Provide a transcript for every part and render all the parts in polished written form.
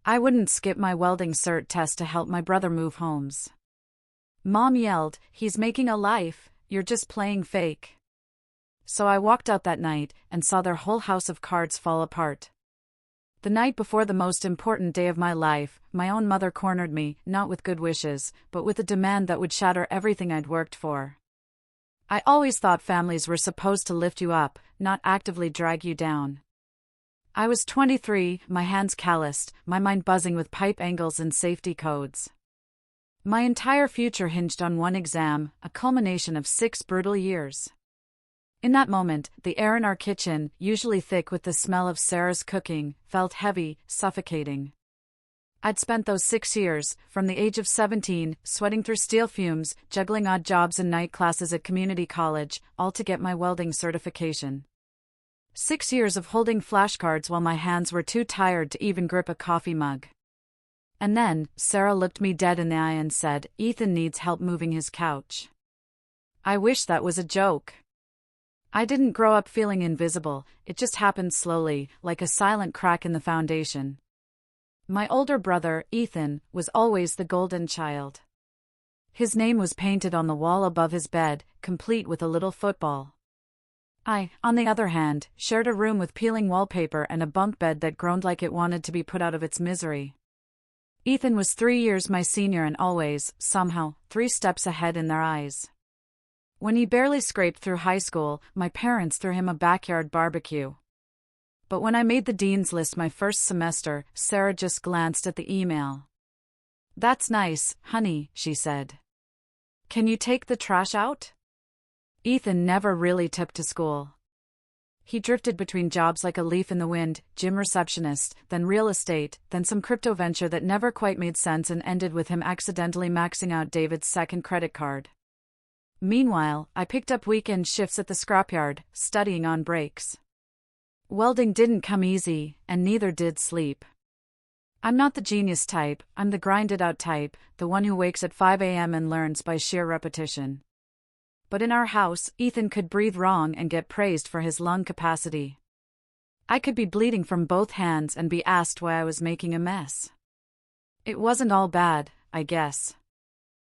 I wouldn't skip my welding cert test to help my brother move homes. Mom yelled, "He's making a life, you're just playing fake." So I walked out that night and saw their whole house of cards fall apart. The night before the most important day of my life, my own mother cornered me, not with good wishes, but with a demand that would shatter everything I'd worked for. I always thought families were supposed to lift you up, not actively drag you down. I was 23, my hands calloused, my mind buzzing with pipe angles and safety codes. My entire future hinged on one exam, a culmination of 6 brutal years. In that moment, the air in our kitchen, usually thick with the smell of Sarah's cooking, felt heavy, suffocating. I'd spent those 6 years, from the age of 17, sweating through steel fumes, juggling odd jobs and night classes at community college, all to get my welding certification. 6 years of holding flashcards while my hands were too tired to even grip a coffee mug. And then, Sarah looked me dead in the eye and said, "Ethan needs help moving his couch." I wish that was a joke. I didn't grow up feeling invisible, it just happened slowly, like a silent crack in the foundation. My older brother, Ethan, was always the golden child. His name was painted on the wall above his bed, complete with a little football. I, on the other hand, shared a room with peeling wallpaper and a bunk bed that groaned like it wanted to be put out of its misery. Ethan was 3 years my senior and always, somehow, 3 steps ahead in their eyes. When he barely scraped through high school, my parents threw him a backyard barbecue. But when I made the dean's list my first semester, Sarah just glanced at the email. "That's nice, honey," she said. "Can you take the trash out?" Ethan never really took to school. He drifted between jobs like a leaf in the wind, gym receptionist, then real estate, then some crypto venture that never quite made sense and ended with him accidentally maxing out David's second credit card. Meanwhile, I picked up weekend shifts at the scrapyard, studying on breaks. Welding didn't come easy, and neither did sleep. I'm not the genius type, I'm the grinded-out type, the one who wakes at 5 a.m. and learns by sheer repetition. But in our house, Ethan could breathe wrong and get praised for his lung capacity. I could be bleeding from both hands and be asked why I was making a mess. It wasn't all bad, I guess.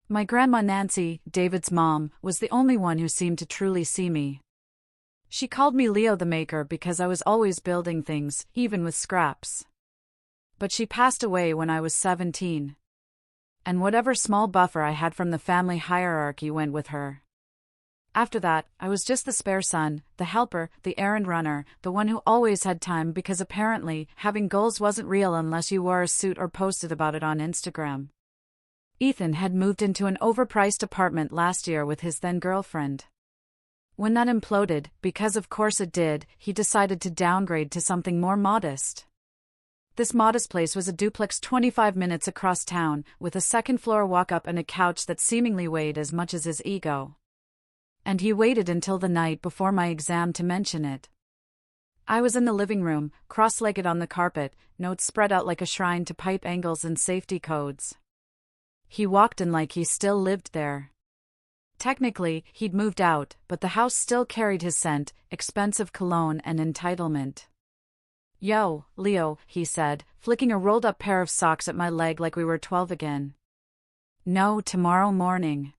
My grandma Nancy, David's mom, was the only one who seemed to truly see me. She called me Leo the Maker because I was always building things, even with scraps. But she passed away when I was 17. And whatever small buffer I had from the family hierarchy went with her. After that, I was just the spare son, the helper, the errand runner, the one who always had time because apparently, having goals wasn't real unless you wore a suit or posted about it on Instagram. Ethan had moved into an overpriced apartment last year with his then-girlfriend. When that imploded, because of course it did, he decided to downgrade to something more modest. This modest place was a duplex 25 minutes across town, with a second-floor walk-up and a couch that seemingly weighed as much as his ego. And he waited until the night before my exam to mention it. I was in the living room, cross-legged on the carpet, notes spread out like a shrine to pipe angles and safety codes. He walked in like he still lived there. Technically, he'd moved out, but the house still carried his scent, expensive cologne and entitlement. "Yo, Leo," he said, flicking a rolled-up pair of socks at my leg like we were 12 again. "No, tomorrow morning.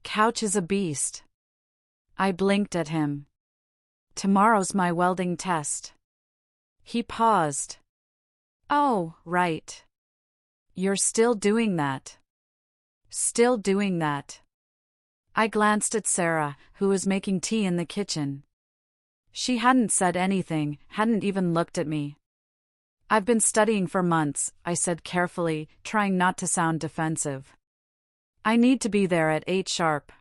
Couch is a beast." I blinked at him. "Tomorrow's my welding test." He paused. "Oh, right. You're still doing that." "Still doing that." I glanced at Sarah, who was making tea in the kitchen. She hadn't said anything, hadn't even looked at me. "I've been studying for months," I said carefully, trying not to sound defensive. "I need to be there at 8 sharp.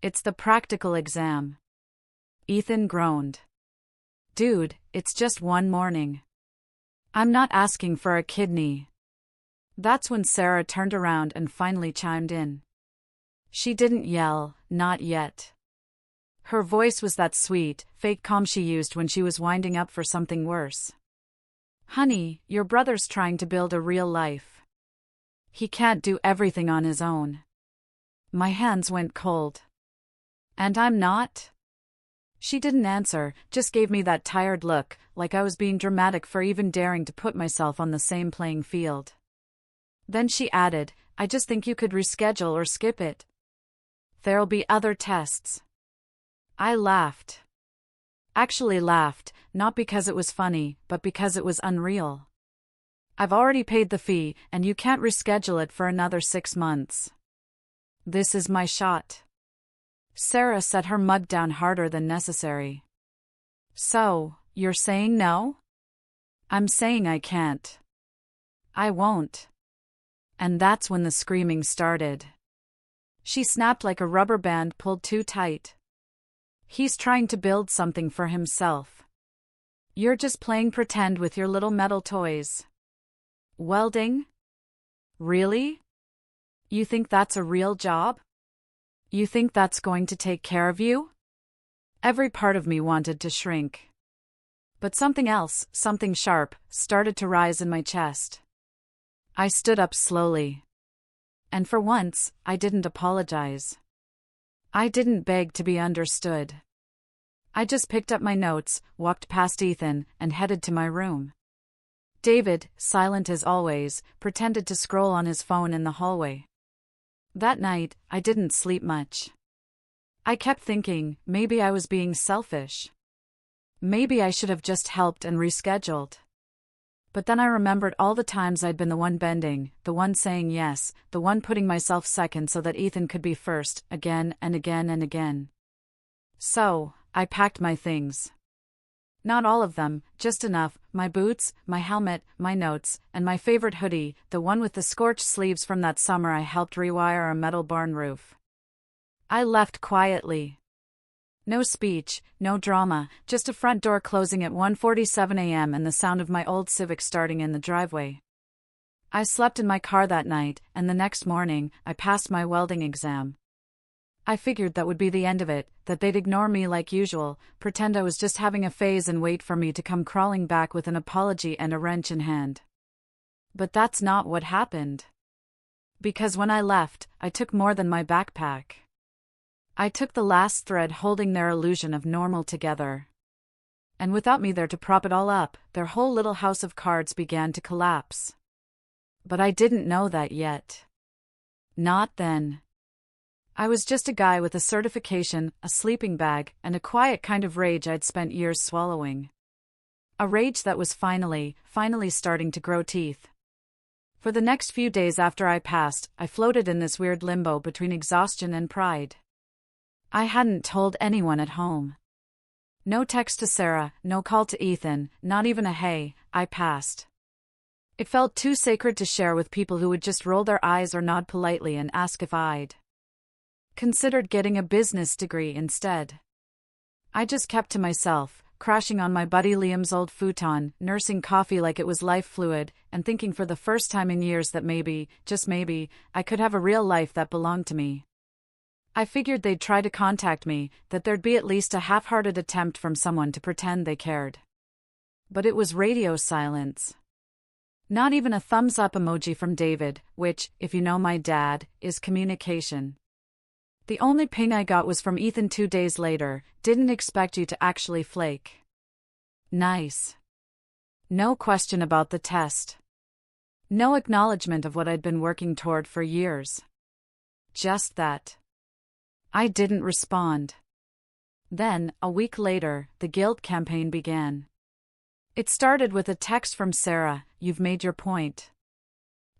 It's the practical exam." Ethan groaned. "Dude, it's just one morning. I'm not asking for a kidney." That's when Sarah turned around and finally chimed in. She didn't yell, not yet. Her voice was that sweet, fake calm she used when she was winding up for something worse. "Honey, your brother's trying to build a real life. He can't do everything on his own." My hands went cold. "And I'm not?" She didn't answer, just gave me that tired look, like I was being dramatic for even daring to put myself on the same playing field. Then she added, I just think you could reschedule or skip it. There'll be other tests. I laughed. Actually laughed, not because it was funny, but because it was unreal. I've already paid the fee, and you can't reschedule it for another 6 months. This is my shot. Sarah set her mug down harder than necessary. So, you're saying no? I'm saying I can't. I won't. And that's when the screaming started. She snapped like a rubber band pulled too tight. He's trying to build something for himself. You're just playing pretend with your little metal toys. Welding? Really? You think that's a real job? You think that's going to take care of you? Every part of me wanted to shrink. But something else, something sharp, started to rise in my chest. I stood up slowly. And for once, I didn't apologize. I didn't beg to be understood. I just picked up my notes, walked past Ethan, and headed to my room. David, silent as always, pretended to scroll on his phone in the hallway. That night, I didn't sleep much. I kept thinking, maybe I was being selfish. Maybe I should have just helped and rescheduled. But then I remembered all the times I'd been the one bending, the one saying yes, the one putting myself second so that Ethan could be first, again and again and again. So, I packed my things. Not all of them, just enough, my boots, my helmet, my notes, and my favorite hoodie, the one with the scorched sleeves from that summer I helped rewire a metal barn roof. I left quietly. No speech, no drama, just a front door closing at 1:47 a.m. and the sound of my old Civic starting in the driveway. I slept in my car that night, and the next morning, I passed my welding exam. I figured that would be the end of it, that they'd ignore me like usual, pretend I was just having a phase and wait for me to come crawling back with an apology and a wrench in hand. But that's not what happened. Because when I left, I took more than my backpack. I took the last thread holding their illusion of normal together. And without me there to prop it all up, their whole little house of cards began to collapse. But I didn't know that yet. Not then. I was just a guy with a certification, a sleeping bag, and a quiet kind of rage I'd spent years swallowing. A rage that was finally starting to grow teeth. For the next few days after I passed, I floated in this weird limbo between exhaustion and pride. I hadn't told anyone at home. No text to Sarah, no call to Ethan, not even a hey, I passed. It felt too sacred to share with people who would just roll their eyes or nod politely and ask if I'd considered getting a business degree instead. I just kept to myself, crashing on my buddy Liam's old futon, nursing coffee like it was life fluid, and thinking for the first time in years that maybe, just maybe, I could have a real life that belonged to me. I figured they'd try to contact me, that there'd be at least a half-hearted attempt from someone to pretend they cared. But it was radio silence. Not even a thumbs-up emoji from David, which, if you know my dad, is communication. The only ping I got was from Ethan 2 days later, didn't expect you to actually flake. Nice. No question about the test. No acknowledgement of what I'd been working toward for years. Just that. I didn't respond. Then, a week later, the guilt campaign began. It started with a text from Sarah, "You've made your point.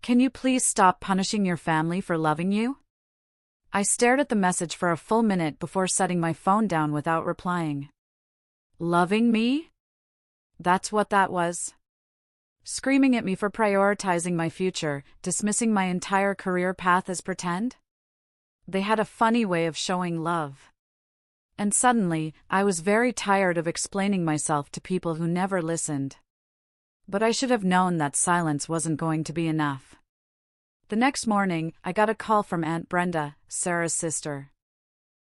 Can you please stop punishing your family for loving you?" I stared at the message for a full minute before setting my phone down without replying. Loving me? That's what that was. Screaming at me for prioritizing my future, dismissing my entire career path as pretend? They had a funny way of showing love. And suddenly, I was very tired of explaining myself to people who never listened. But I should have known that silence wasn't going to be enough. The next morning, I got a call from Aunt Brenda, Sarah's sister.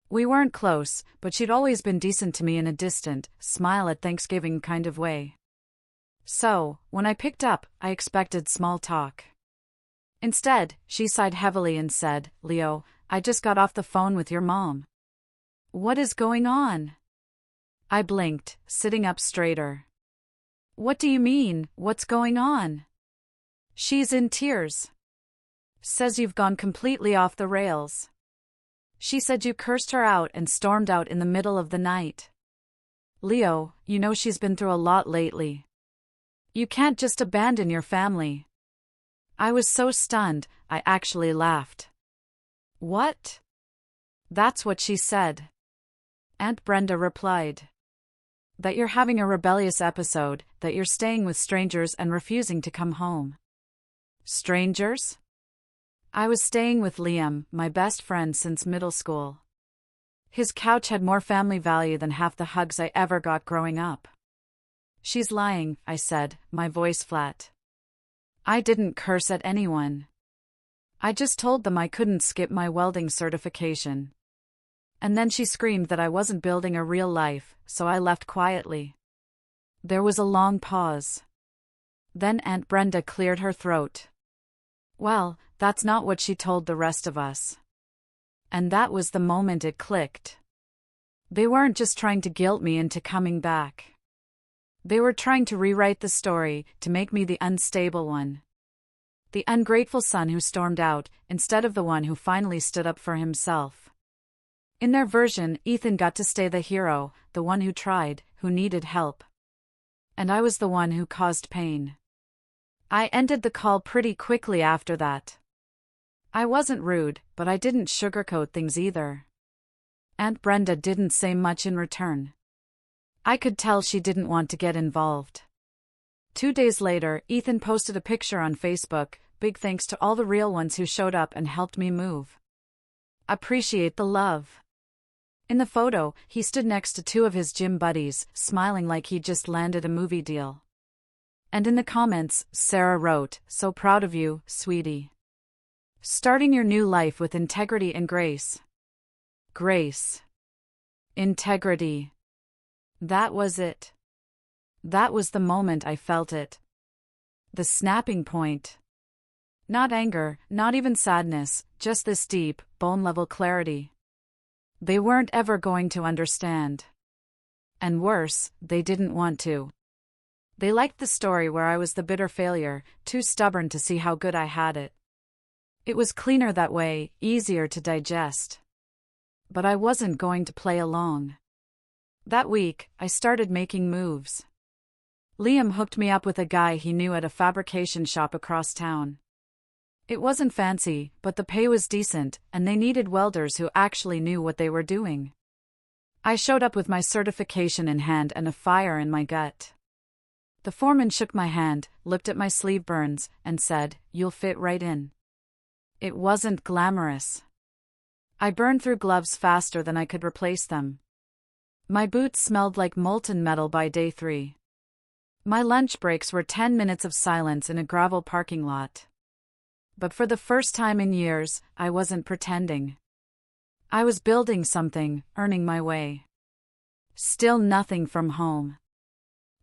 We weren't close, but she'd always been decent to me in a distant, smile at Thanksgiving kind of way. So, when I picked up, I expected small talk. Instead, she sighed heavily and said, "Leo, I just got off the phone with your mom." "What is going on?" I blinked, sitting up straighter. What do you mean? What's going on? She's in tears. Says you've gone completely off the rails. She said you cursed her out and stormed out in the middle of the night. Leo, you know she's been through a lot lately. You can't just abandon your family. I was so stunned, I actually laughed. What? That's what she said. Aunt Brenda replied. That you're having a rebellious episode, that you're staying with strangers and refusing to come home. Strangers? I was staying with Liam, my best friend since middle school. His couch had more family value than half the hugs I ever got growing up. She's lying, I said, my voice flat. I didn't curse at anyone. I just told them I couldn't skip my welding certification. And then she screamed that I wasn't building a real life, so I left quietly. There was a long pause. Then Aunt Brenda cleared her throat. Well, that's not what she told the rest of us. And that was the moment it clicked. They weren't just trying to guilt me into coming back. They were trying to rewrite the story, to make me the unstable one. The ungrateful son who stormed out, instead of the one who finally stood up for himself. In their version, Ethan got to stay the hero, the one who tried, who needed help. And I was the one who caused pain. I ended the call pretty quickly after that. I wasn't rude, but I didn't sugarcoat things either. Aunt Brenda didn't say much in return. I could tell she didn't want to get involved. 2 days later, Ethan posted a picture on Facebook, big thanks to all the real ones who showed up and helped me move. Appreciate the love. In the photo, he stood next to 2 of his gym buddies, smiling like he'd just landed a movie deal. And in the comments, Sarah wrote, "So proud of you, sweetie. Starting your new life with integrity and grace." Grace. Integrity. That was it. That was the moment I felt it. The snapping point. Not anger, not even sadness, just this deep, bone-level clarity. They weren't ever going to understand. And worse, they didn't want to. They liked the story where I was the bitter failure, too stubborn to see how good I had it. It was cleaner that way, easier to digest. But I wasn't going to play along. That week, I started making moves. Liam hooked me up with a guy he knew at a fabrication shop across town. It wasn't fancy, but the pay was decent, and they needed welders who actually knew what they were doing. I showed up with my certification in hand and a fire in my gut. The foreman shook my hand, looked at my sleeve burns, and said, "You'll fit right in." It wasn't glamorous. I burned through gloves faster than I could replace them. My boots smelled like molten metal by day 3. My lunch breaks were 10 minutes of silence in a gravel parking lot. But for the first time in years, I wasn't pretending. I was building something, earning my way. Still nothing from home.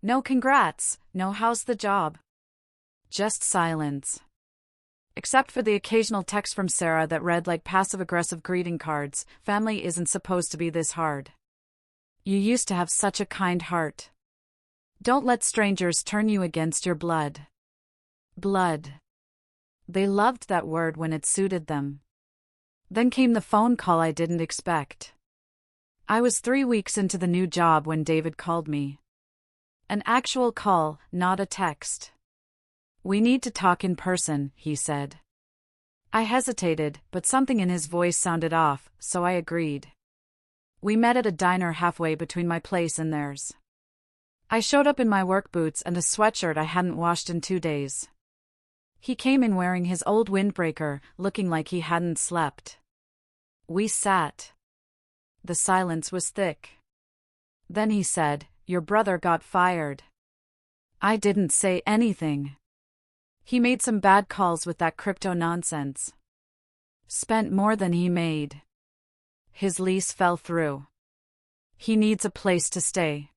No congrats, no how's the job. Just silence. Except for the occasional text from Sarah that read like passive-aggressive greeting cards, "Family isn't supposed to be this hard. You used to have such a kind heart. Don't let strangers turn you against your blood." Blood. They loved that word when it suited them. Then came the phone call I didn't expect. I was 3 weeks into the new job when David called me. An actual call, not a text. "We need to talk in person," he said. I hesitated, but something in his voice sounded off, so I agreed. We met at a diner halfway between my place and theirs. I showed up in my work boots and a sweatshirt I hadn't washed in 2 days. He came in wearing his old windbreaker, looking like he hadn't slept. We sat. The silence was thick. Then he said, "Your brother got fired." I didn't say anything. He made some bad calls with that crypto nonsense. Spent more than he made. His lease fell through. He needs a place to stay.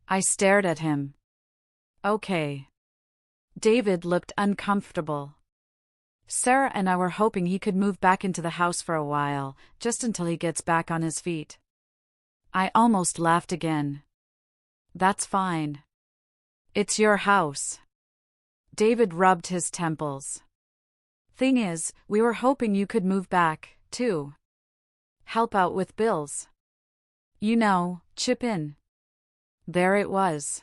I stared at him. Okay. David looked uncomfortable. Sarah and I were hoping he could move back into the house for a while, just until he gets back on his feet. I almost laughed again. That's fine. It's your house. David rubbed his temples. Thing is, we were hoping you could move back, too. Help out with bills. You know, chip in. There it was.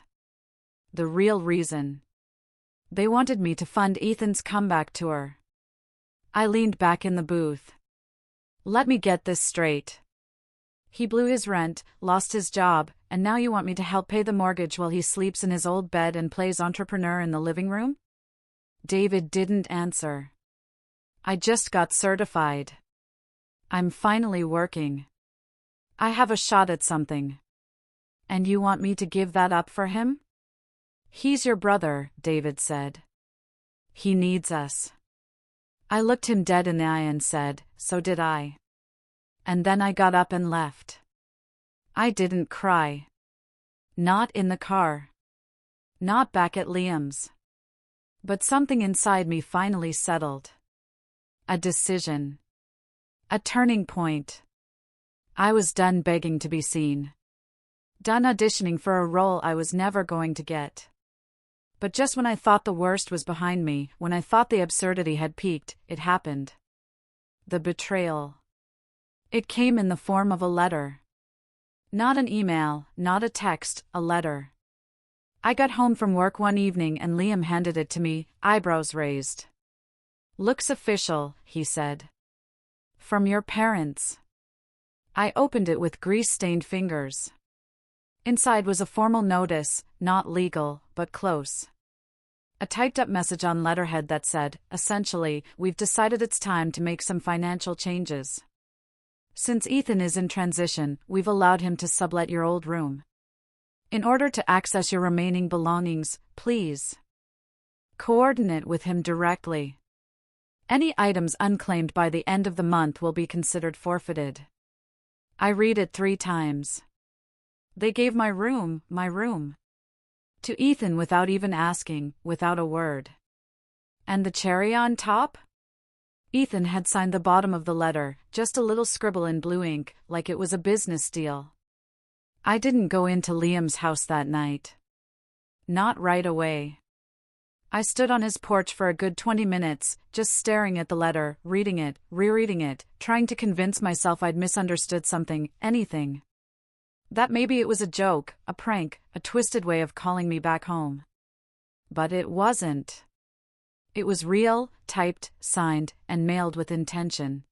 The real reason. They wanted me to fund Ethan's comeback tour. I leaned back in the booth. Let me get this straight. He blew his rent, lost his job, and now you want me to help pay the mortgage while he sleeps in his old bed and plays entrepreneur in the living room? David didn't answer. I just got certified. I'm finally working. I have a shot at something. And you want me to give that up for him? He's your brother, David said. He needs us. I looked him dead in the eye and said, so did I. And then I got up and left. I didn't cry. Not in the car. Not back at Liam's. But something inside me finally settled. A decision. A turning point. I was done begging to be seen. Done auditioning for a role I was never going to get. But just when I thought the worst was behind me, when I thought the absurdity had peaked, it happened. The betrayal. It came in the form of a letter. Not an email, not a text, a letter. I got home from work one evening and Liam handed it to me, eyebrows raised. Looks official, he said. From your parents. I opened it with grease-stained fingers. Inside was a formal notice, not legal, but close. A typed-up message on letterhead that said, essentially, we've decided it's time to make some financial changes. Since Ethan is in transition, we've allowed him to sublet your old room. In order to access your remaining belongings, please coordinate with him directly. Any items unclaimed by the end of the month will be considered forfeited. I read it 3 times. They gave my room, to Ethan without even asking, without a word. And the cherry on top? Ethan had signed the bottom of the letter, just a little scribble in blue ink, like it was a business deal. I didn't go into Liam's house that night. Not right away. I stood on his porch for a good 20 minutes, just staring at the letter, reading it, rereading it, trying to convince myself I'd misunderstood something, anything. That maybe it was a joke, a prank, a twisted way of calling me back home. But it wasn't. It was real, typed, signed, and mailed with intention.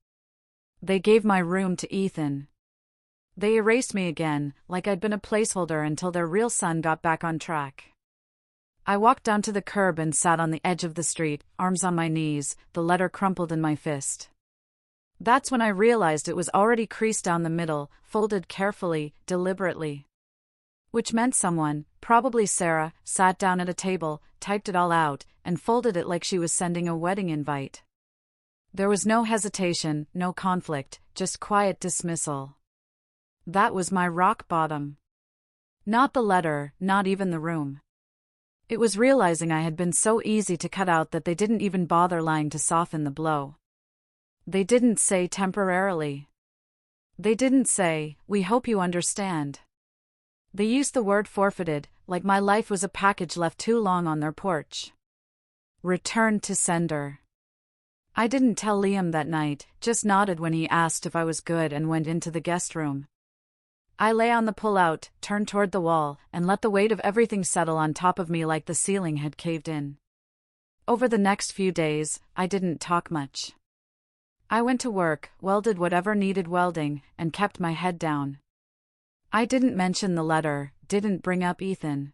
They gave my room to Ethan. They erased me again, like I'd been a placeholder until their real son got back on track. I walked down to the curb and sat on the edge of the street, arms on my knees, the letter crumpled in my fist. That's when I realized it was already creased down the middle, folded carefully, deliberately. Which meant someone, probably Sarah, sat down at a table, typed it all out, and folded it like she was sending a wedding invite. There was no hesitation, no conflict, just quiet dismissal. That was my rock bottom. Not the letter, not even the room. It was realizing I had been so easy to cut out that they didn't even bother lying to soften the blow. They didn't say temporarily. They didn't say, we hope you understand. They used the word forfeited, like my life was a package left too long on their porch. Returned to sender. I didn't tell Liam that night, just nodded when he asked if I was good and went into the guest room. I lay on the pull-out, turned toward the wall, and let the weight of everything settle on top of me like the ceiling had caved in. Over the next few days, I didn't talk much. I went to work, welded whatever needed welding, and kept my head down. I didn't mention the letter, didn't bring up Ethan.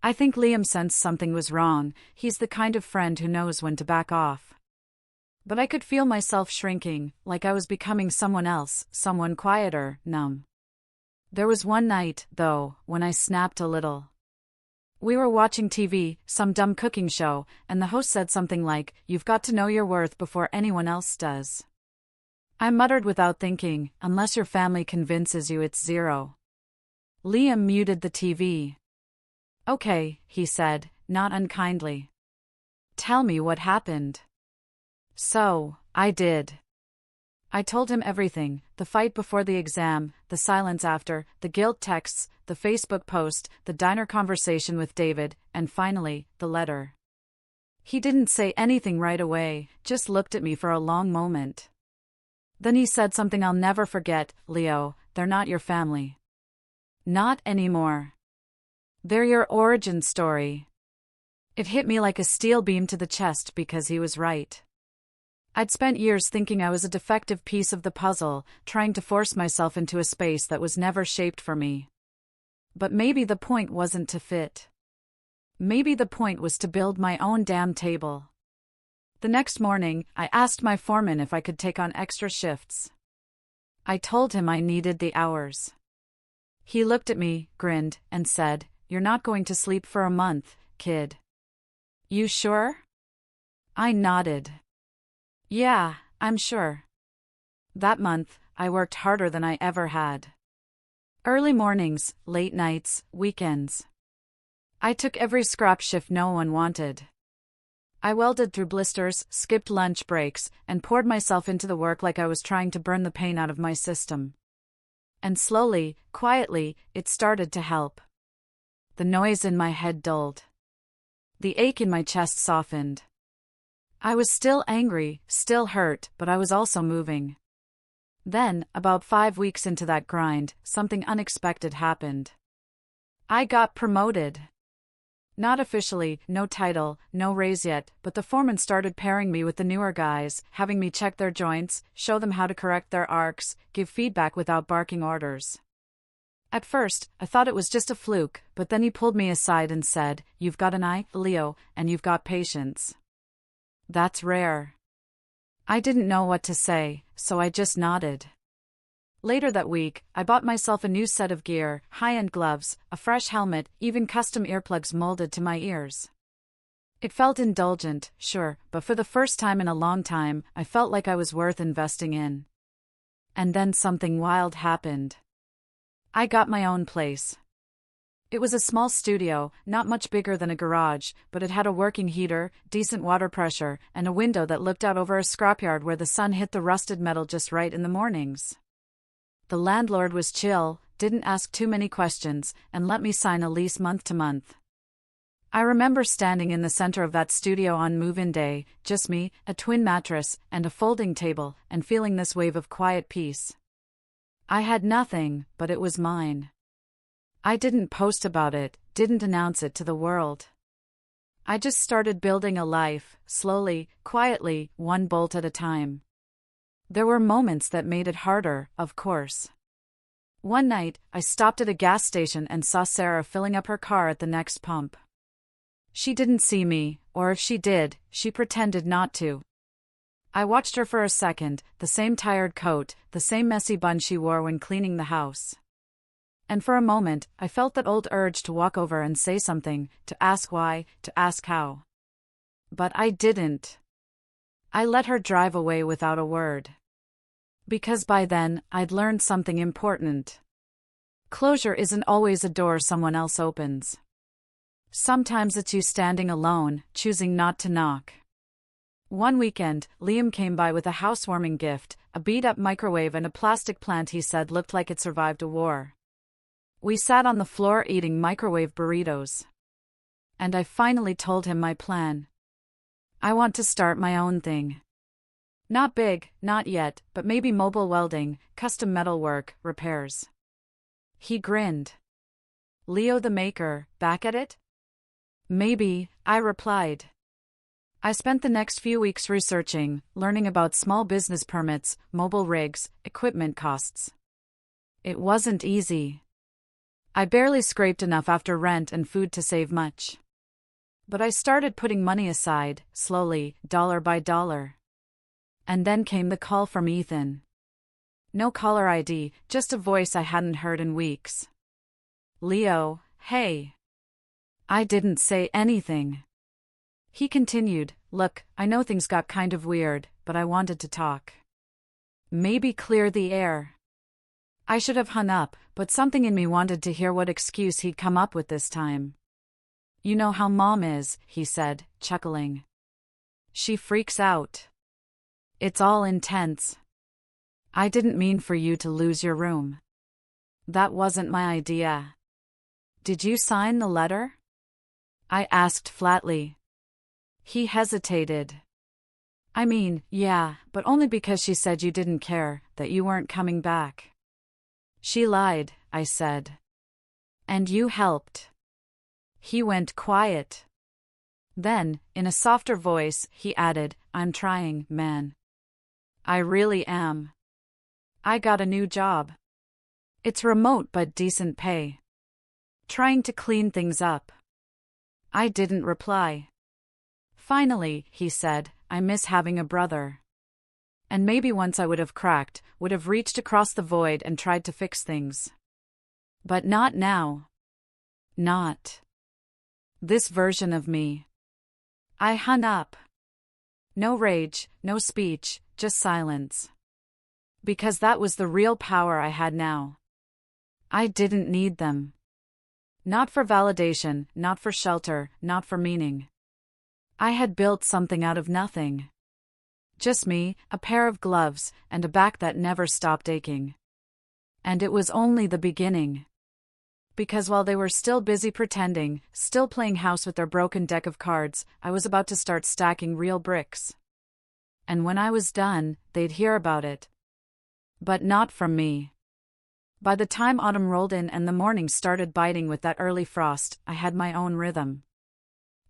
I think Liam sensed something was wrong. He's the kind of friend who knows when to back off. But I could feel myself shrinking, like I was becoming someone else, someone quieter, numb. There was one night, though, when I snapped a little. We were watching TV, some dumb cooking show, and the host said something like, "You've got to know your worth before anyone else does." I muttered without thinking, "Unless your family convinces you it's zero." Liam muted the TV. "Okay," he said, not unkindly. "Tell me what happened." So, I did. I told him everything, the fight before the exam, the silence after, the guilt texts, the Facebook post, the diner conversation with David, and finally, the letter. He didn't say anything right away, just looked at me for a long moment. Then he said something I'll never forget, "Leo, they're not your family. Not anymore. They're your origin story." It hit me like a steel beam to the chest because he was right. I'd spent years thinking I was a defective piece of the puzzle, trying to force myself into a space that was never shaped for me. But maybe the point wasn't to fit. Maybe the point was to build my own damn table. The next morning, I asked my foreman if I could take on extra shifts. I told him I needed the hours. He looked at me, grinned, and said, "You're not going to sleep for a month, kid." "You sure?" I nodded. "Yeah, I'm sure." That month, I worked harder than I ever had. Early mornings, late nights, weekends. I took every scrap shift no one wanted. I welded through blisters, skipped lunch breaks, and poured myself into the work like I was trying to burn the pain out of my system. And slowly, quietly, it started to help. The noise in my head dulled. The ache in my chest softened. I was still angry, still hurt, but I was also moving. Then, about 5 weeks into that grind, something unexpected happened. I got promoted. Not officially, no title, no raise yet, but the foreman started pairing me with the newer guys, having me check their joints, show them how to correct their arcs, give feedback without barking orders. At first, I thought it was just a fluke, but then he pulled me aside and said, "You've got an eye, Leo, and you've got patience. That's rare." I didn't know what to say, so I just nodded. Later that week, I bought myself a new set of gear, high-end gloves, a fresh helmet, even custom earplugs molded to my ears. It felt indulgent, sure, but for the first time in a long time, I felt like I was worth investing in. And then something wild happened. I got my own place. It was a small studio, not much bigger than a garage, but it had a working heater, decent water pressure, and a window that looked out over a scrapyard where the sun hit the rusted metal just right in the mornings. The landlord was chill, didn't ask too many questions, and let me sign a lease month to month. I remember standing in the center of that studio on move-in day, just me, a twin mattress, and a folding table, and feeling this wave of quiet peace. I had nothing, but it was mine. I didn't post about it, didn't announce it to the world. I just started building a life, slowly, quietly, one bolt at a time. There were moments that made it harder, of course. One night, I stopped at a gas station and saw Sarah filling up her car at the next pump. She didn't see me, or if she did, she pretended not to. I watched her for a second, the same tired coat, the same messy bun she wore when cleaning the house. And for a moment, I felt that old urge to walk over and say something, to ask why, to ask how. But I didn't. I let her drive away without a word. Because by then, I'd learned something important. Closure isn't always a door someone else opens. Sometimes it's you standing alone, choosing not to knock. One weekend, Liam came by with a housewarming gift, a beat-up microwave and a plastic plant he said looked like it survived a war. We sat on the floor eating microwave burritos. And I finally told him my plan. I want to start my own thing. Not big, not yet, but maybe mobile welding, custom metalwork, repairs. He grinned. "Leo the maker, back at it?" "Maybe," I replied. I spent the next few weeks researching, learning about small business permits, mobile rigs, equipment costs. It wasn't easy. I barely scraped enough after rent and food to save much. But I started putting money aside, slowly, dollar by dollar. And then came the call from Ethan. No caller ID, just a voice I hadn't heard in weeks. "Leo, hey." I didn't say anything. He continued, "Look, I know things got kind of weird, but I wanted to talk. Maybe clear the air." I should have hung up, but something in me wanted to hear what excuse he'd come up with this time. "You know how Mom is," he said, chuckling. "She freaks out. It's all intense." I didn't mean for you to lose your room. That wasn't my idea. Did you sign the letter? I asked flatly. He hesitated. I mean, yeah, but only because she said you didn't care, that you weren't coming back. She lied, I said. And you helped. He went quiet. Then, in a softer voice, he added, I'm trying, man. I really am. I got a new job. It's remote but decent pay. Trying to clean things up. I didn't reply. Finally, he said, I miss having a brother. And maybe once I would have cracked, would have reached across the void and tried to fix things. But not now. Not this version of me. I hung up. No rage, no speech, just silence. Because that was the real power I had now. I didn't need them. Not for validation, not for shelter, not for meaning. I had built something out of nothing. Just me, a pair of gloves, and a back that never stopped aching. And it was only the beginning. Because while they were still busy pretending, still playing house with their broken deck of cards, I was about to start stacking real bricks. And when I was done, they'd hear about it. But not from me. By the time autumn rolled in and the morning started biting with that early frost, I had my own rhythm.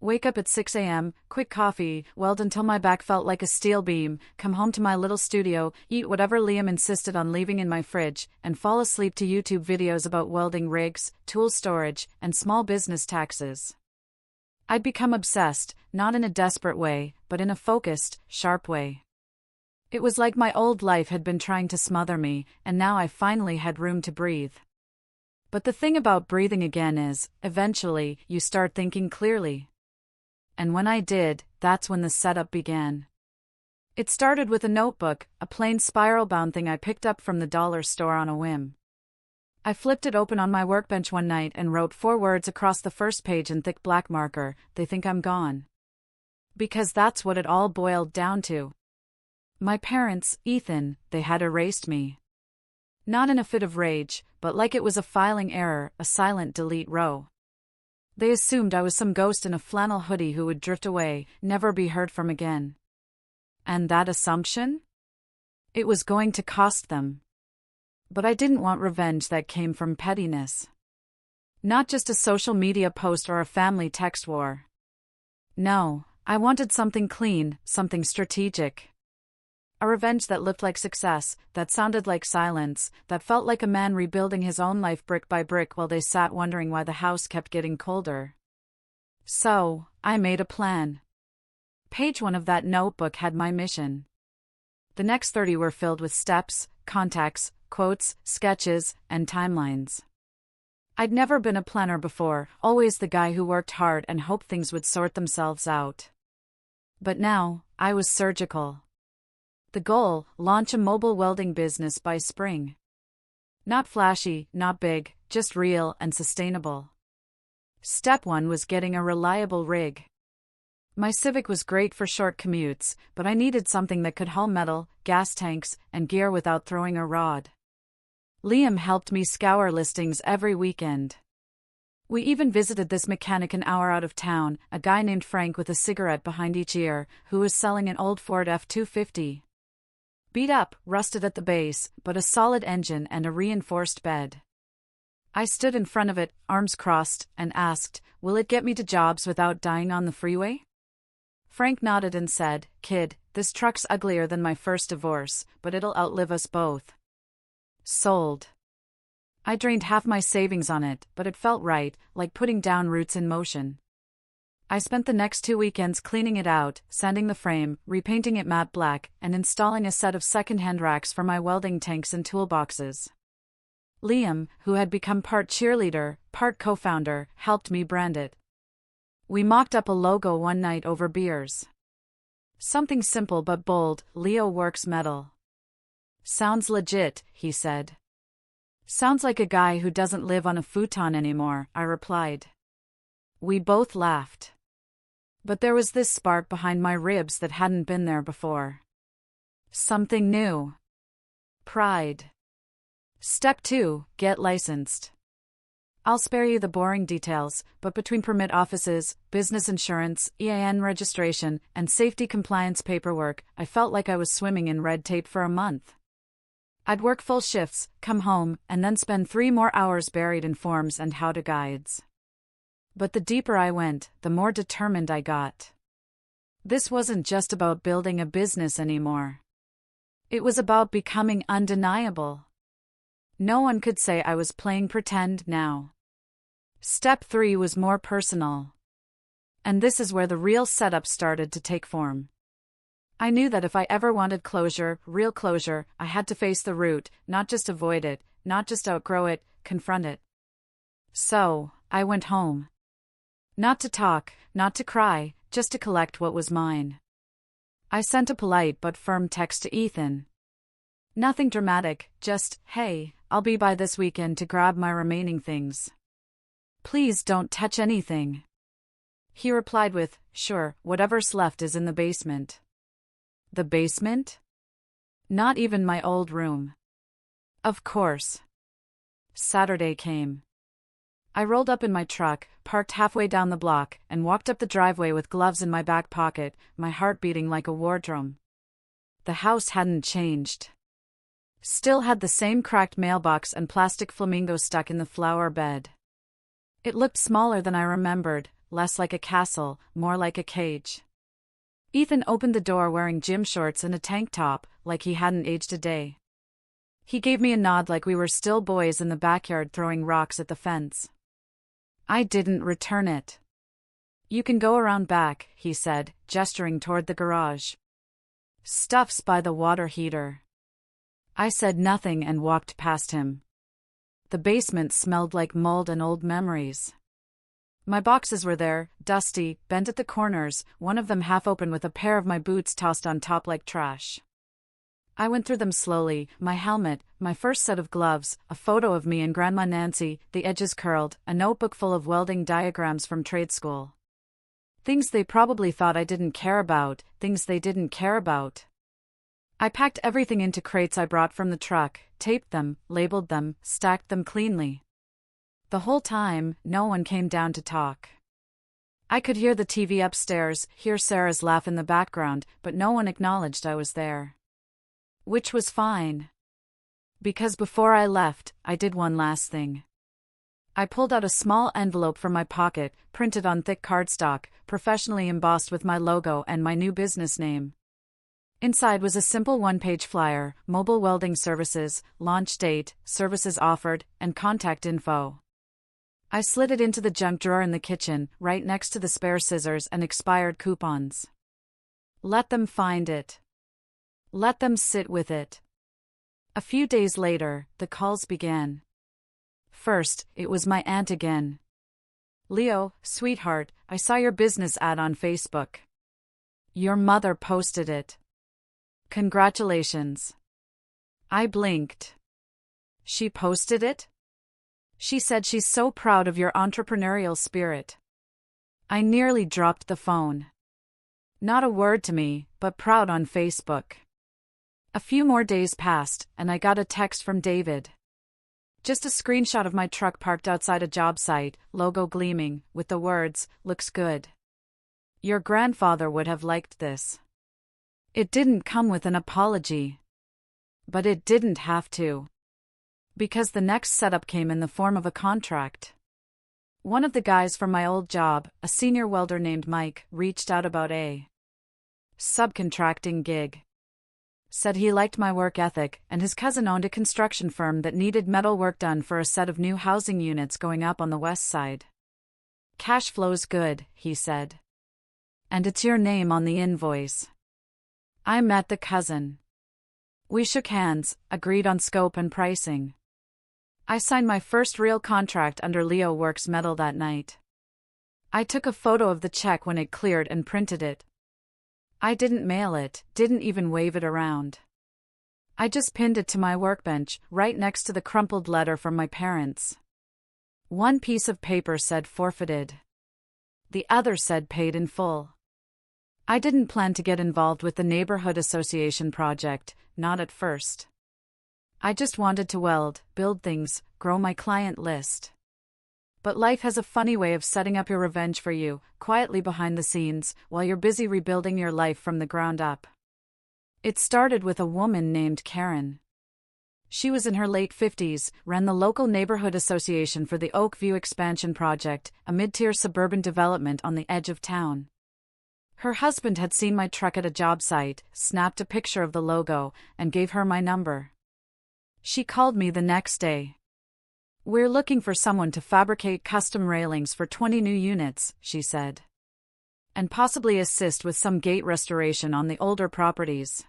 Wake up at 6 a.m., quick coffee, weld until my back felt like a steel beam, come home to my little studio, eat whatever Liam insisted on leaving in my fridge, and fall asleep to YouTube videos about welding rigs, tool storage, and small business taxes. I'd become obsessed, not in a desperate way, but in a focused, sharp way. It was like my old life had been trying to smother me, and now I finally had room to breathe. But the thing about breathing again is, eventually, you start thinking clearly. And when I did, that's when the setup began. It started with a notebook, a plain spiral-bound thing I picked up from the dollar store on a whim. I flipped it open on my workbench one night and wrote 4 words across the first page in thick black marker, they think I'm gone. Because that's what it all boiled down to. My parents, Ethan, they had erased me. Not in a fit of rage, but like it was a filing error, a silent delete row. They assumed I was some ghost in a flannel hoodie who would drift away, never be heard from again. And that assumption? It was going to cost them. But I didn't want revenge that came from pettiness. Not just a social media post or a family text war. No, I wanted something clean, something strategic. A revenge that looked like success, that sounded like silence, that felt like a man rebuilding his own life brick by brick while they sat wondering why the house kept getting colder. So, I made a plan. Page 1 of that notebook had my mission. The next 30 were filled with steps, contacts, quotes, sketches, and timelines. I'd never been a planner before, always the guy who worked hard and hoped things would sort themselves out. But now, I was surgical. The goal, launch a mobile welding business by spring. Not flashy, not big, just real and sustainable. Step 1 was getting a reliable rig. My Civic was great for short commutes, but I needed something that could haul metal, gas tanks, and gear without throwing a rod. Liam helped me scour listings every weekend. We even visited this mechanic an hour out of town, a guy named Frank with a cigarette behind each ear, who was selling an old Ford F-250. Beat up, rusted at the base, but a solid engine and a reinforced bed. I stood in front of it, arms crossed, and asked, will it get me to jobs without dying on the freeway? Frank nodded and said, kid, this truck's uglier than my first divorce, but it'll outlive us both. Sold. I drained half my savings on it, but it felt right, like putting down roots in motion. I spent the next 2 weekends cleaning it out, sanding the frame, repainting it matte black, and installing a set of second-hand racks for my welding tanks and toolboxes. Liam, who had become part cheerleader, part co-founder, helped me brand it. We mocked up a logo one night over beers. Something simple but bold, Leo Works Metal. Sounds legit, he said. Sounds like a guy who doesn't live on a futon anymore, I replied. We both laughed. But there was this spark behind my ribs that hadn't been there before. Something new. Pride. Step 2, get licensed. I'll spare you the boring details, but between permit offices, business insurance, EIN registration, and safety compliance paperwork, I felt like I was swimming in red tape for a month. I'd work full shifts, come home, and then spend 3 more hours buried in forms and how-to guides. But the deeper I went, the more determined I got. This wasn't just about building a business anymore. It was about becoming undeniable. No one could say I was playing pretend now. Step 3 was more personal. And this is where the real setup started to take form. I knew that if I ever wanted closure, real closure, I had to face the root, not just avoid it, not just outgrow it, confront it. So, I went home. Not to talk, not to cry, just to collect what was mine. I sent a polite but firm text to Ethan. Nothing dramatic, just, hey, I'll be by this weekend to grab my remaining things. Please don't touch anything. He replied with, sure, whatever's left is in the basement. The basement? Not even my old room. Of course. Saturday came. I rolled up in my truck, parked halfway down the block, and walked up the driveway with gloves in my back pocket, my heart beating like a war drum. The house hadn't changed. Still had the same cracked mailbox and plastic flamingo stuck in the flower bed. It looked smaller than I remembered, less like a castle, more like a cage. Ethan opened the door wearing gym shorts and a tank top, like he hadn't aged a day. He gave me a nod like we were still boys in the backyard throwing rocks at the fence. I didn't return it. You can go around back, he said, gesturing toward the garage. Stuff's by the water heater. I said nothing and walked past him. The basement smelled like mold and old memories. My boxes were there, dusty, bent at the corners, one of them half open with a pair of my boots tossed on top like trash. I went through them slowly, my helmet, my first set of gloves, a photo of me and Grandma Nancy, the edges curled, a notebook full of welding diagrams from trade school. Things they probably thought I didn't care about, things they didn't care about. I packed everything into crates I brought from the truck, taped them, labeled them, stacked them cleanly. The whole time, no one came down to talk. I could hear the TV upstairs, hear Sarah's laugh in the background, but no one acknowledged I was there. Which was fine. Because before I left, I did one last thing. I pulled out a small envelope from my pocket, printed on thick cardstock, professionally embossed with my logo and my new business name. Inside was a simple one-page flyer, mobile welding services, launch date, services offered, and contact info. I slid it into the junk drawer in the kitchen, right next to the spare scissors and expired coupons. Let them find it. Let them sit with it. A few days later, the calls began. First, it was my aunt again. Leo, sweetheart, I saw your business ad on Facebook. Your mother posted it. Congratulations. I blinked. She posted it? She said she's so proud of your entrepreneurial spirit. I nearly dropped the phone. Not a word to me, but proud on Facebook. A few more days passed, and I got a text from David. Just a screenshot of my truck parked outside a job site, logo gleaming, with the words, "Looks good. Your grandfather would have liked this." It didn't come with an apology. But it didn't have to. Because the next setup came in the form of a contract. One of the guys from my old job, a senior welder named Mike, reached out about a subcontracting gig. Said he liked my work ethic, and his cousin owned a construction firm that needed metal work done for a set of new housing units going up on the west side. Cash flow's good, he said. And it's your name on the invoice. I met the cousin. We shook hands, agreed on scope and pricing. I signed my first real contract under Leo Works Metal that night. I took a photo of the check when it cleared and printed it. I didn't mail it, didn't even wave it around. I just pinned it to my workbench, right next to the crumpled letter from my parents. One piece of paper said forfeited. The other said paid in full. I didn't plan to get involved with the neighborhood association project, not at first. I just wanted to weld, build things, grow my client list. But life has a funny way of setting up your revenge for you, quietly behind the scenes, while you're busy rebuilding your life from the ground up. It started with a woman named Karen. She was in her late 50s, ran the local neighborhood association for the Oakview Expansion Project, a mid-tier suburban development on the edge of town. Her husband had seen my truck at a job site, snapped a picture of the logo, and gave her my number. She called me the next day. "We're looking for someone to fabricate custom railings for 20 new units," she said. "And possibly assist with some gate restoration on the older properties.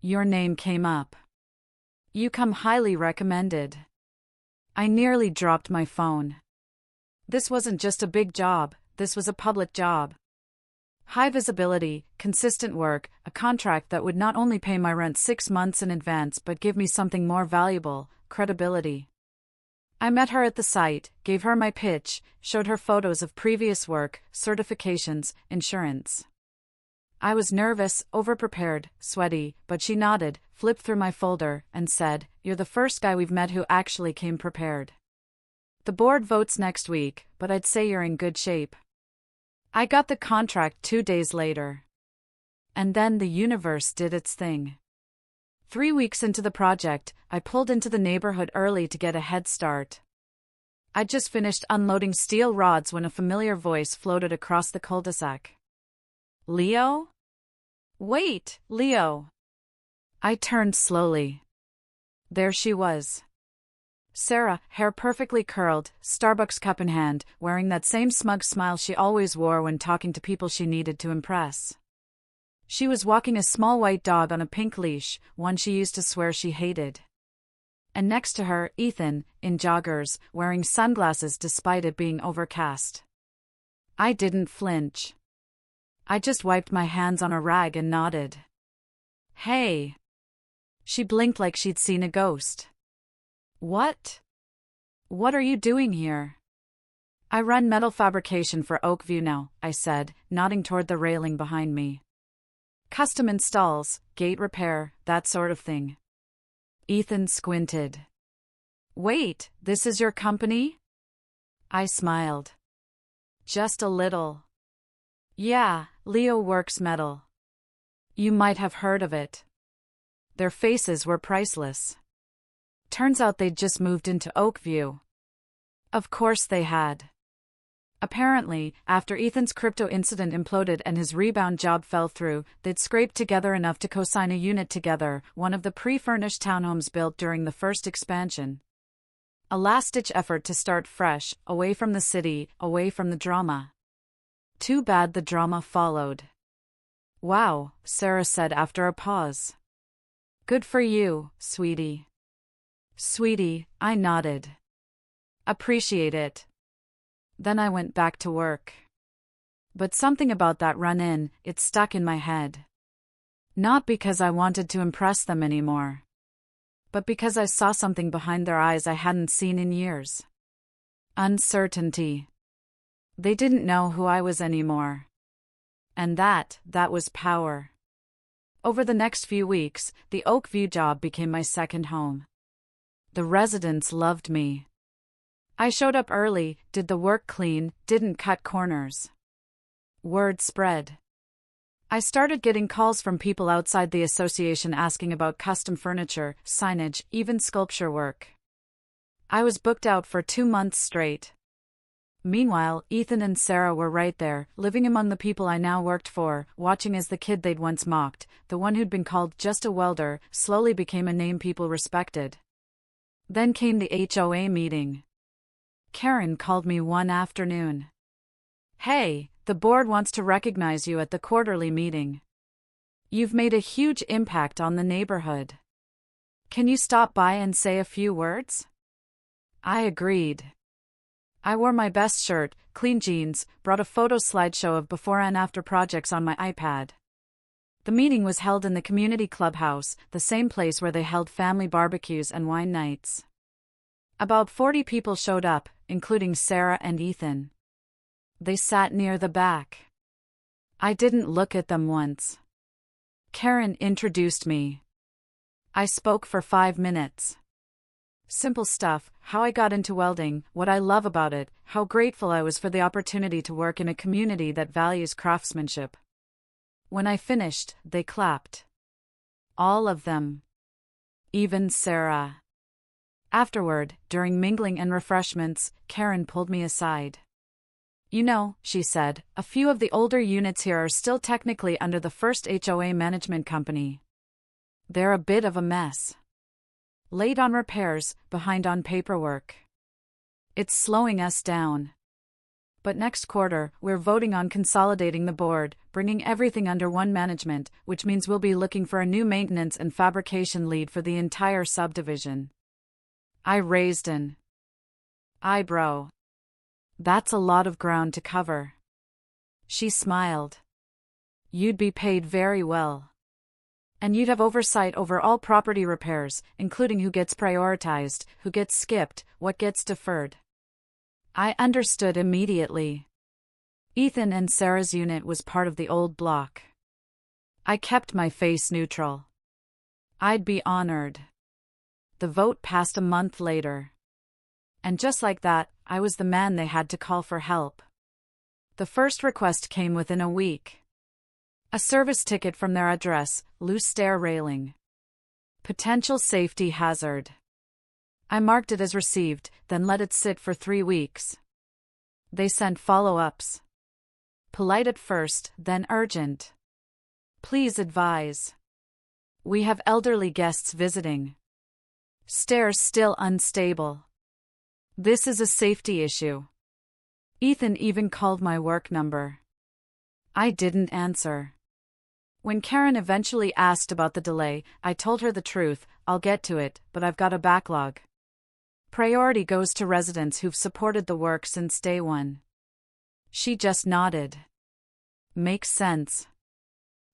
Your name came up. You come highly recommended." I nearly dropped my phone. This wasn't just a big job, this was a public job. High visibility, consistent work, a contract that would not only pay my rent 6 months in advance but give me something more valuable, credibility. I met her at the site, gave her my pitch, showed her photos of previous work, certifications, insurance. I was nervous, overprepared, sweaty, but she nodded, flipped through my folder, and said, "You're the first guy we've met who actually came prepared. The board votes next week, but I'd say you're in good shape." I got the contract 2 days later. And then the universe did its thing. 3 weeks into the project, I pulled into the neighborhood early to get a head start. I'd just finished unloading steel rods when a familiar voice floated across the cul-de-sac. "Leo?" "Wait, Leo." I turned slowly. There she was. Sarah, hair perfectly curled, Starbucks cup in hand, wearing that same smug smile she always wore when talking to people she needed to impress. She was walking a small white dog on a pink leash, one she used to swear she hated. And next to her, Ethan, in joggers, wearing sunglasses despite it being overcast. I didn't flinch. I just wiped my hands on a rag and nodded. "Hey." She blinked like she'd seen a ghost. "What? What are you doing here?" "I run metal fabrication for Oakview now," I said, nodding toward the railing behind me. "Custom installs, gate repair, that sort of thing." Ethan squinted. "Wait, this is your company?" I smiled. "Just a little." "Yeah, Leo Works Metal. You might have heard of it." Their faces were priceless. Turns out they'd just moved into Oakview. Of course they had. Apparently, after Ethan's crypto incident imploded and his rebound job fell through, they'd scraped together enough to co-sign a unit together, one of the pre-furnished townhomes built during the first expansion. A last-ditch effort to start fresh, away from the city, away from the drama. Too bad the drama followed. "Wow," Sarah said after a pause. "Good for you, sweetie." "Sweetie," I nodded. "Appreciate it." Then I went back to work. But something about that run-in, it stuck in my head. Not because I wanted to impress them anymore, but because I saw something behind their eyes I hadn't seen in years. Uncertainty. They didn't know who I was anymore. And that was power. Over the next few weeks, the Oakview job became my second home. The residents loved me. I showed up early, did the work clean, didn't cut corners. Word spread. I started getting calls from people outside the association asking about custom furniture, signage, even sculpture work. I was booked out for 2 months straight. Meanwhile, Ethan and Sarah were right there, living among the people I now worked for, watching as the kid they'd once mocked, the one who'd been called just a welder, slowly became a name people respected. Then came the HOA meeting. Karen called me one afternoon. "Hey, the board wants to recognize you at the quarterly meeting. You've made a huge impact on the neighborhood. Can you stop by and say a few words?" I agreed. I wore my best shirt, clean jeans, brought a photo slideshow of before and after projects on my iPad. The meeting was held in the community clubhouse, the same place where they held family barbecues and wine nights. About 40 people showed up, including Sarah and Ethan. They sat near the back. I didn't look at them once. Karen introduced me. I spoke for 5 minutes. Simple stuff: how I got into welding, what I love about it, how grateful I was for the opportunity to work in a community that values craftsmanship. When I finished, they clapped. All of them. Even Sarah. Afterward, during mingling and refreshments, Karen pulled me aside. "You know," she said, "a few of the older units here are still technically under the first HOA management company. They're a bit of a mess. Late on repairs, behind on paperwork. It's slowing us down. But next quarter, we're voting on consolidating the board, bringing everything under one management, which means we'll be looking for a new maintenance and fabrication lead for the entire subdivision." I raised an eyebrow. "That's a lot of ground to cover." She smiled. "You'd be paid very well. And you'd have oversight over all property repairs, including who gets prioritized, who gets skipped, what gets deferred." I understood immediately. Ethan and Sarah's unit was part of the old block. I kept my face neutral. I'd be honored. The vote passed a month later. And just like that, I was the man they had to call for help. The first request came within a week. A service ticket from their address, loose stair railing. Potential safety hazard. I marked it as received, then let it sit for 3 weeks. They sent follow-ups. Polite at first, then urgent. "Please advise. We have elderly guests visiting. Stairs still unstable. This is a safety issue." Ethan even called my work number. I didn't answer. When Karen eventually asked about the delay, I told her the truth: "I'll get to it, but I've got a backlog. Priority goes to residents who've supported the work since day one." She just nodded. "Makes sense."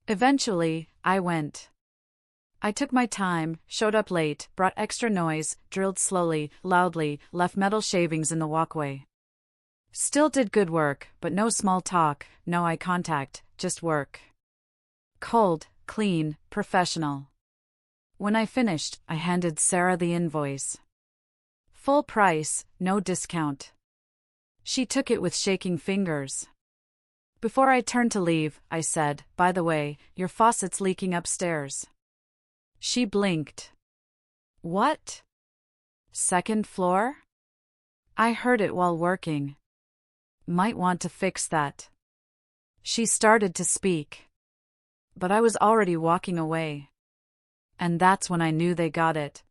Eventually, I went. I took my time, showed up late, brought extra noise, drilled slowly, loudly, left metal shavings in the walkway. Still did good work, but no small talk, no eye contact, just work. Cold, clean, professional. When I finished, I handed Sarah the invoice. Full price, no discount. She took it with shaking fingers. Before I turned to leave, I said, "By the way, your faucet's leaking upstairs." She blinked. "What? Second floor?" "I heard it while working. Might want to fix that." She started to speak. But I was already walking away. And that's when I knew they got it.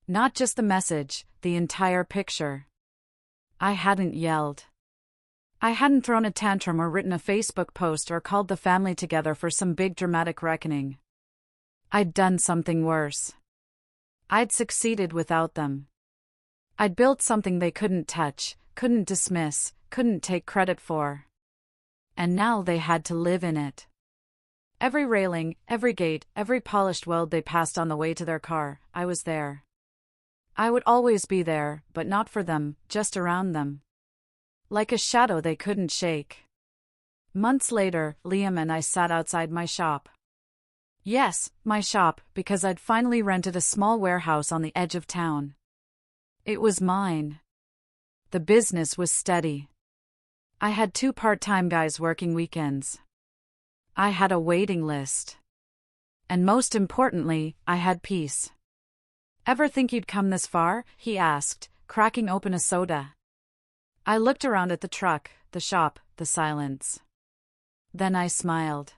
Not just the message, the entire picture. I hadn't yelled. I hadn't thrown a tantrum or written a Facebook post or called the family together for some big dramatic reckoning. I'd done something worse. I'd succeeded without them. I'd built something they couldn't touch, couldn't dismiss, couldn't take credit for. And now they had to live in it. Every railing, every gate, every polished weld they passed on the way to their car, I was there. I would always be there, but not for them, just around them. Like a shadow they couldn't shake. Months later, Liam and I sat outside my shop. Yes, my shop, because I'd finally rented a small warehouse on the edge of town. It was mine. The business was steady. I had 2 part-time guys working weekends. I had a waiting list. And most importantly, I had peace. "Ever think you'd come this far?" he asked, cracking open a soda. I looked around at the truck, the shop, the silence. Then I smiled.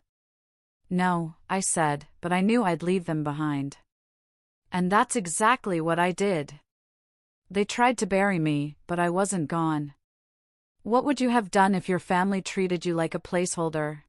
"No," I said, "but I knew I'd leave them behind." And that's exactly what I did. They tried to bury me, but I wasn't gone. What would you have done if your family treated you like a placeholder?